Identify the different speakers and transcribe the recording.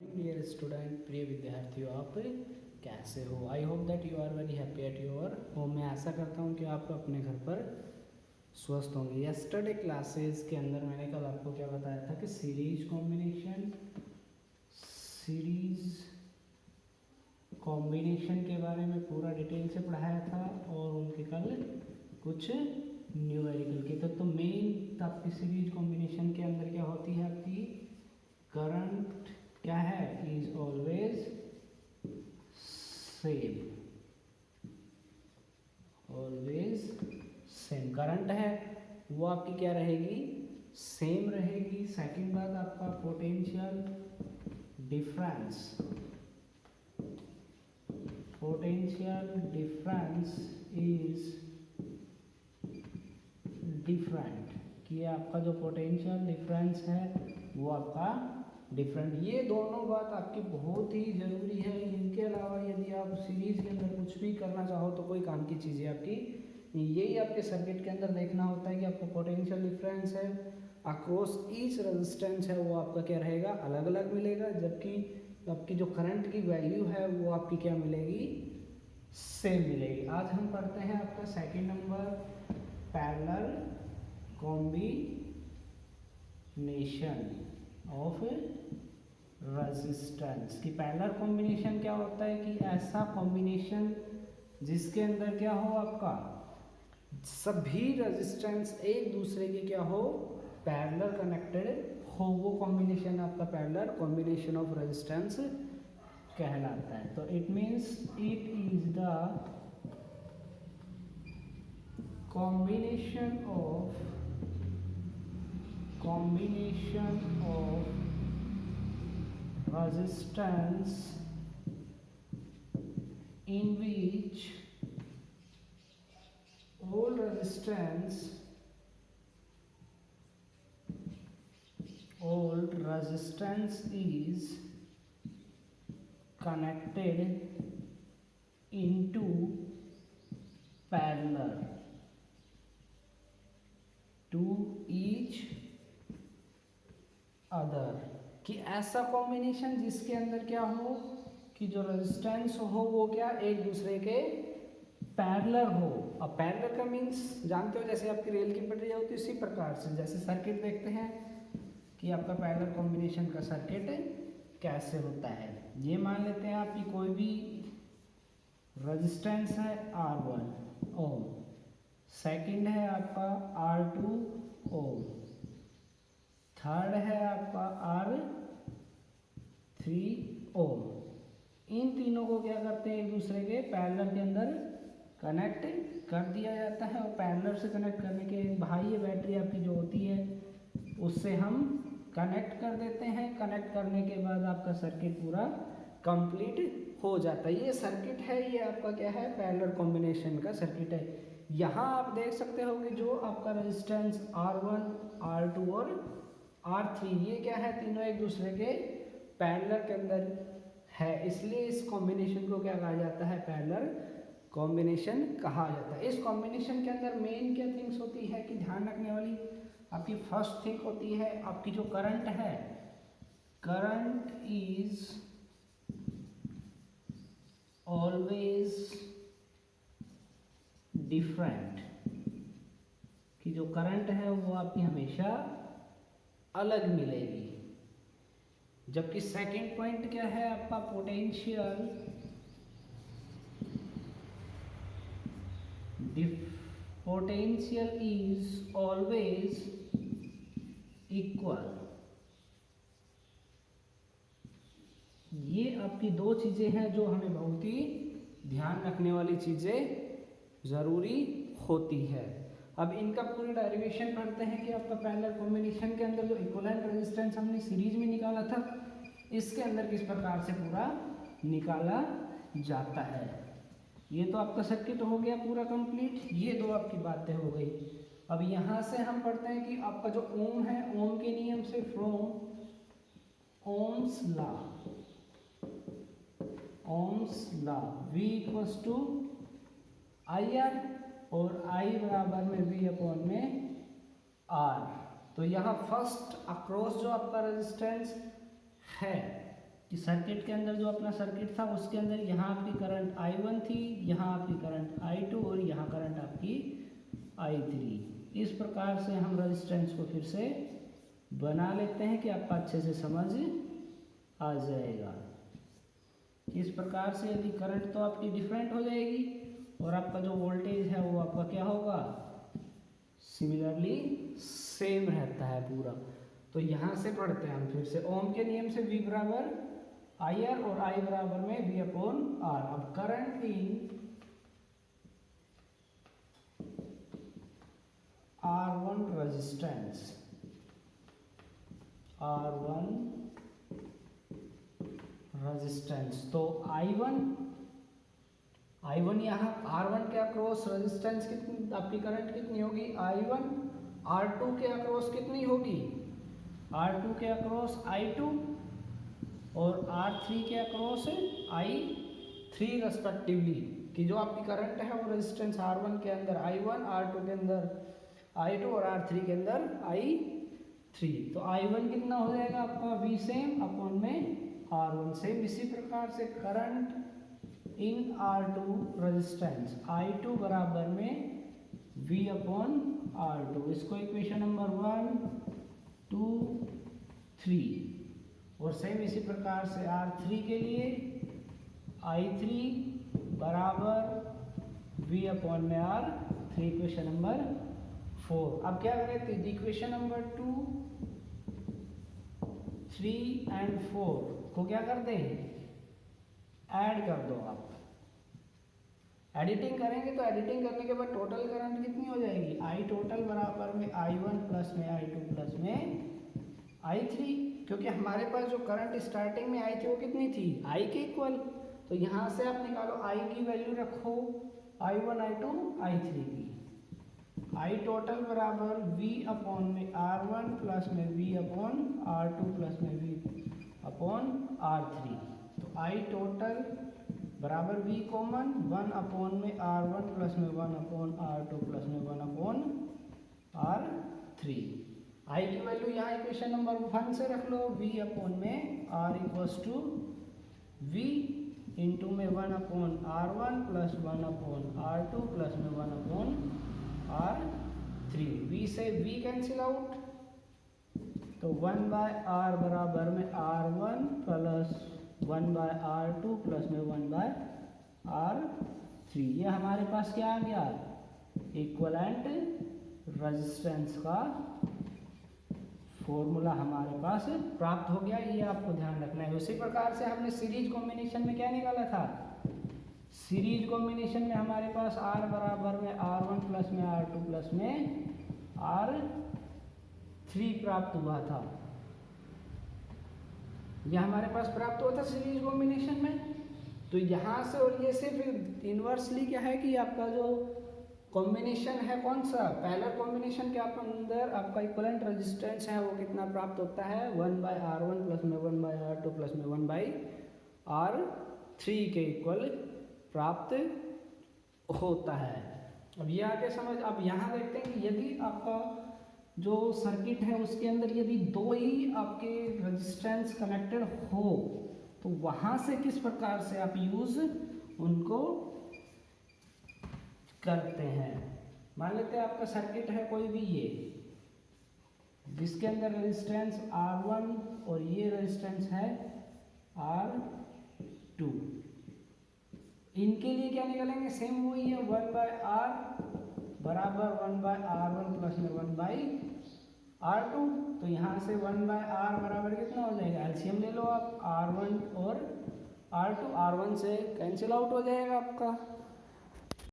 Speaker 1: Dear student, प्रिय विद्यार्थियों, आप कैसे हो? I hope that you are very happy at your home. मैं आशा करता हूँ कि आप अपने घर पर स्वस्थ होंगे। यस्टरडे क्लासेस के अंदर मैंने कल आपको क्या बताया था कि सीरीज कॉम्बिनेशन के बारे में पूरा डिटेल से पढ़ाया था और उनके कल कुछ न्यूमेरिकल के तो मेन आपकी सीरीज कॉम्बिनेशन के अंदर क्या होती है, आपकी करंट क्या है, is always same. Always same current है वो आपकी क्या रहेगी, सेम रहेगी। सेकंड बात आपका पोटेंशियल डिफरेंस इज डिफरेंट, कि आपका जो पोटेंशियल डिफरेंस है वो आपका डिफरेंट। ये दोनों बात आपकी बहुत ही ज़रूरी है। इनके अलावा यदि आप सीरीज़ के अंदर कुछ भी करना चाहो तो कोई काम की चीज़ है आपकी, यही आपके सर्किट के अंदर देखना होता है कि आपका पोटेंशियल डिफरेंस है अक्रॉस ईच रेजिस्टेंस है वो आपका क्या रहेगा, अलग अलग मिलेगा, जबकि आपकी जो करंट की वैल्यू है वो आपकी क्या मिलेगी, सेम मिलेगी। आज हम पढ़ते हैं आपका second number, parallel combination of resistance. की पैरेलल कॉम्बिनेशन क्या होता है कि ऐसा कॉम्बिनेशन जिसके अंदर क्या हो, आपका सभी रेजिस्टेंस एक दूसरे के क्या हो, पैरेलल कनेक्टेड हो, वो कॉम्बिनेशन आपका पैरेलल कॉम्बिनेशन ऑफ रेजिस्टेंस कहलाता है। तो it means it is the combination of resistance in which all resistance is connected into parallel to each other. कि ऐसा कॉम्बिनेशन जिसके अंदर क्या हो कि जो रेजिस्टेंस हो वो क्या एक दूसरे के पैरेलल हो। अब पैरेलल का मीन्स जानते हो, जैसे आपकी रेल की पटरी होती है उसी प्रकार से, जैसे सर्किट देखते हैं कि आपका पैरेलल कॉम्बिनेशन का सर्किट कैसे होता है। ये मान लेते हैं आपकी कोई भी रेजिस्टेंस है R1 ओम, सेकंड है आपका R2 ओम, थर्ड है आपका R3 ओम। इन तीनों को क्या करते हैं, एक दूसरे के पैरेलल के अंदर कनेक्ट कर दिया जाता है और पैरेलल से कनेक्ट करने के बाह्य बैटरी आपकी जो होती है उससे हम कनेक्ट कर देते हैं। कनेक्ट करने के बाद आपका सर्किट पूरा कंप्लीट हो जाता है। ये सर्किट है, ये आपका क्या है, पैरेलल कॉम्बिनेशन का सर्किट है। यहाँ आप देख सकते हो कि जो आपका रेजिस्टेंस R1, R2 और R3 ये क्या है, तीनों एक दूसरे के पैरेलल के अंदर है, इसलिए इस कॉम्बिनेशन को क्या कहा जाता है, पैरेलल कॉम्बिनेशन कहा जाता है। इस कॉम्बिनेशन के अंदर मेन क्या थिंग्स होती है कि ध्यान रखने वाली आपकी फर्स्ट थिंग होती है आपकी जो करंट है, करंट इज ऑलवेज डिफरेंट, कि जो करंट है वो आपकी हमेशा अलग मिलेगी। जबकि सेकंड पॉइंट क्या है आपका, पोटेंशियल इज ऑलवेज इक्वल। ये आपकी दो चीजें हैं जो हमें बहुत ही ध्यान रखने वाली चीजें ज़रूरी होती है। अब इनका पूरी डेरिवेशन पढ़ते हैं कि आपका पैरेलल कॉम्बिनेशन के अंदर जो इक्विवेलेंट रेजिस्टेंस हमने सीरीज में निकाला था, इसके अंदर किस प्रकार से पूरा निकाला जाता है। ये तो आपका सर्किट हो गया पूरा कंप्लीट, ये दो आपकी बातें हो गई। अब यहाँ से हम पढ़ते हैं कि आपका जो ओम है, ओम के नियम से from Ohm's law V equals to IR और I बराबर में V अपॉन में R। तो यहाँ फर्स्ट अक्रॉस जो आपका रेजिस्टेंस है कि सर्किट के अंदर जो अपना सर्किट था उसके अंदर यहाँ आपकी करंट I1 थी, यहाँ आपकी करंट I2 और यहाँ करंट आपकी I3। इस प्रकार से हम रेजिस्टेंस को फिर से बना लेते हैं कि आपका अच्छे से समझ आ जाएगा। इस प्रकार से यदि करंट तो आपकी डिफरेंट हो जाएगी और आपका जो वोल्टेज है वो आपका क्या होगा, सिमिलरली सेम रहता है पूरा। तो यहाँ से पढ़ते हैं हम फिर से ओम के नियम से V बराबर IR और I बराबर में V अपॉन R। अब current in R1 resistance, R1 resistance, तो I1 यहाँ R1 के अक्रॉस रेजिस्टेंस कितनी आपकी करंट कितनी होगी I1, R2 के अक्रॉस कितनी होगी, R2 के अक्रॉस I2 और R3 के अक्रॉस I3 रेस्पेक्टिवली, कि जो आपकी करंट है वो रेजिस्टेंस R1 के अंदर I1, R2 के अंदर I2 और R3 के अंदर I3। तो I1 कितना हो जाएगा आपका V सेम अपॉन में R1 सेम। इसी प्रकार से current in R2 resistance I2 बराबर में V अपॉन R2। इसको इक्वेशन नंबर 1, 2, 3 और सेम इसी प्रकार से R3 के लिए I3 बराबर V अपॉन में R3, इक्वेशन नंबर 4। अब क्या करें, इक्वेशन नंबर 2, 3 एंड 4 को क्या कर दें, ऐड कर दो आप। एडिटिंग करेंगे तो एडिटिंग करने के बाद टोटल करंट कितनी हो जाएगी, I टोटल बराबर में I1 प्लस में I2 प्लस में I3, क्योंकि हमारे पास जो करंट स्टार्टिंग में आई थी वो कितनी थी, I के इक्वल। तो यहाँ से आप निकालो I की वैल्यू रखो I1, I2, I3 की। I टोटल बराबर V अपॉन में R1 प्लस में V अपॉन R2 प्लस में V अपॉन R3। तो I टोटल बराबर V कॉमन 1 अपॉन में R1 प्लस में 1 अपॉन R2 प्लस में 1 अपॉन R3। I की वैल्यू यहाँ इक्वेशन नंबर 1 से रख लो, V अपॉन में R equals to V into में 1 upon R1 plus 1 upon R2 plus में 1 अपॉन R3। V से V कैंसिल आउट, तो 1 बाय R बराबर में R1 plus 1 bye R2 plus में 1 बाय R3। ये हमारे पास क्या आ गया, इक्विवेलेंट रेजिस्टेंस का फॉर्मूला हमारे पास प्राप्त हो गया। ये आपको ध्यान रखना है। उसी प्रकार से हमने सीरीज कॉम्बिनेशन में क्या निकाला था, सीरीज कॉम्बिनेशन में हमारे पास R बराबर में R1 प्लस में R2 प्लस में R3 प्राप्त हुआ था। यह हमारे पास प्राप्त हुआ था सीरीज कॉम्बिनेशन में। तो यहाँ से और ये से फिर इन्वर्सली क्या है कि आपका जो कॉम्बिनेशन है कौन सा, पैरेलल कॉम्बिनेशन के अंदर आपका इक्विवेलेंट रेजिस्टेंस है वो कितना प्राप्त होता है, 1 बाय R1 प्लस में 1 बाय R2 प्लस में 1 बाय R3 के इक्वल प्राप्त होता है। अब ये आगे समझ, अब यहाँ देखते हैं कि यदि आपका जो सर्किट है उसके अंदर यदि दो ही आपके रेजिस्टेंस कनेक्टेड हो तो वहाँ से किस प्रकार से आप यूज़ उनको करते हैं। मान लेते हैं आपका सर्किट है कोई भी ये, जिसके अंदर रेजिस्टेंस R1 और ये रेजिस्टेंस है R2। इनके लिए क्या निकालेंगे, सेम वही है 1 बाय R बराबर 1 बाय R1 प्लस में 1 बाय R2। तो यहाँ से 1 बाय R बराबर कितना हो जाएगा, एलसीएम ले लो आप, R1 और R2, R1 से कैंसिल आउट हो जाएगा आपका